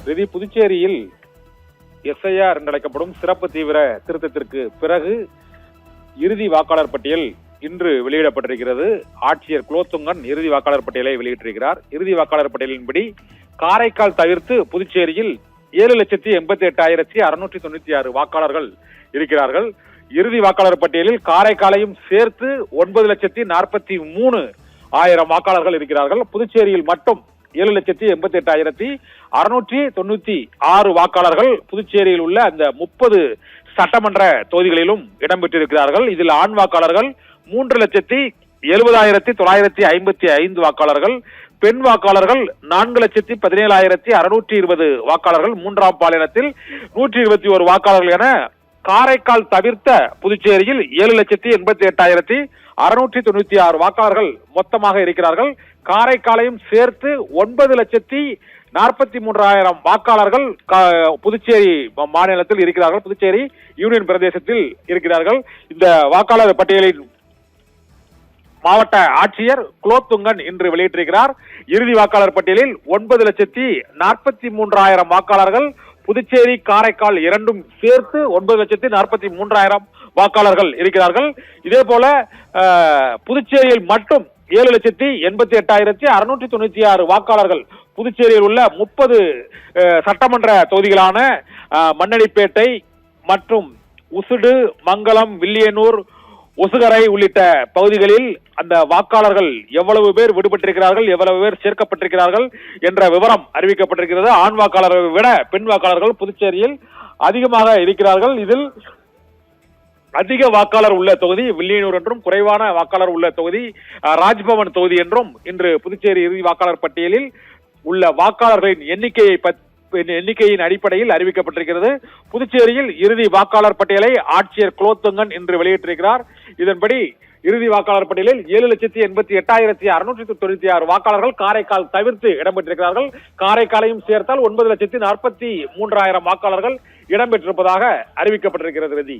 ரதி, புதுச்சேரியில் எஸ்ஐஆர் என்று அழைக்கப்படும் சிறப்பு தீவிர திருத்தத்திற்கு பிறகு இறுதி வாக்காளர் பட்டியல் இன்று வெளியிடப்பட்டிருக்கிறது. ஆட்சியர் குலோத்துங்கன் இறுதி வாக்காளர் பட்டியலை வெளியிட்டிருக்கிறார். இறுதி வாக்காளர் பட்டியலின்படி காரைக்கால் தவிர்த்து புதுச்சேரியில் 7,88,696 வாக்காளர்கள் இருக்கிறார்கள். இறுதி வாக்காளர் பட்டியலில் காரைக்காலையும் சேர்த்து 9,43,000 வாக்காளர்கள் இருக்கிறார்கள். புதுச்சேரியில் மட்டும் 7,88,696 வாக்காளர்கள் புதுச்சேரியில் உள்ள அந்த 30 சட்டமன்ற தொகுதிகளிலும் இடம்பெற்றிருக்கிறார்கள். இதில் ஆண் வாக்காளர்கள் 3,70,955 வாக்காளர்கள், பெண் வாக்காளர்கள் 4,17,620 வாக்காளர்கள், மூன்றாம் பாலினத்தில் 121 வாக்காளர்கள் என காரைக்கால் தவிர்த்த புதுச்சேரியில் 7,88,696 வாக்காளர்கள் மொத்தமாக இருக்கிறார்கள். காரைக்காலையும் சேர்த்து 9,43,000 வாக்காளர்கள் புதுச்சேரி மாநிலத்தில் இருக்கிறார்கள், புதுச்சேரி யூனியன் பிரதேசத்தில் இருக்கிறார்கள். இந்த வாக்காளர் பட்டியலின் மாவட்ட ஆட்சியர் குலோத்துங்கன் இன்று வெளியிட்டிருக்கிறார். இறுதி வாக்காளர் பட்டியலில் 9,43,000 வாக்காளர்கள் புதுச்சேரி காரைக்கால் இரண்டும் சேர்த்து 9,43,000 வாக்காளர்கள் இருக்கிறார்கள். இதே போல புதுச்சேரியில் மட்டும் 7,88,696 வாக்காளர்கள் புதுச்சேரியில் உள்ள 30 சட்டமன்ற தொகுதிகளான மண்ணடிப்பேட்டை மற்றும் உசுடு, மங்கலம், வில்லியனூர், ஒசுகரை உள்ளிட்ட பகுதிகளில் அந்த வாக்காளர்கள் எவ்வளவு பேர் விடுபட்டிருக்கிறார்கள், எவ்வளவு பேர் சேர்க்கப்பட்டிருக்கிறார்கள் என்ற விவரம் அறிவிக்கப்பட்டிருக்கிறது. ஆண் வாக்காளர்களை விட பெண் வாக்காளர்கள் புதுச்சேரியில் அதிகமாக இருக்கிறார்கள். இதில் அதிக வாக்காளர் உள்ள தொகுதி வில்லியனூர் என்றும், குறைவான வாக்காளர் உள்ள தொகுதி ராஜ்பவன் தொகுதி என்றும் இன்று புதுச்சேரி இறுதி வாக்காளர் பட்டியலில் உள்ள வாக்காளர்களின் எண்ணிக்கையின் அடிப்படையில் அறிவிக்கப்பட்டிருக்கிறது. புதுச்சேரியில் இறுதி வாக்காளர் பட்டியலை ஆட்சியர் குலோத்துங்கன் இன்று வெளியிட்டிருக்கிறார். இதன்படி இறுதி வாக்காளர் பட்டியலில் 7,88,696 வாக்காளர்கள் காரைக்கால் தவிர்த்து இடம்பெற்றிருக்கிறார்கள். காரைக்காலையும் சேர்த்தால் 9,43,000 வாக்காளர்கள் இடம்பெற்றிருப்பதாக அறிவிக்கப்பட்டிருக்கிறது.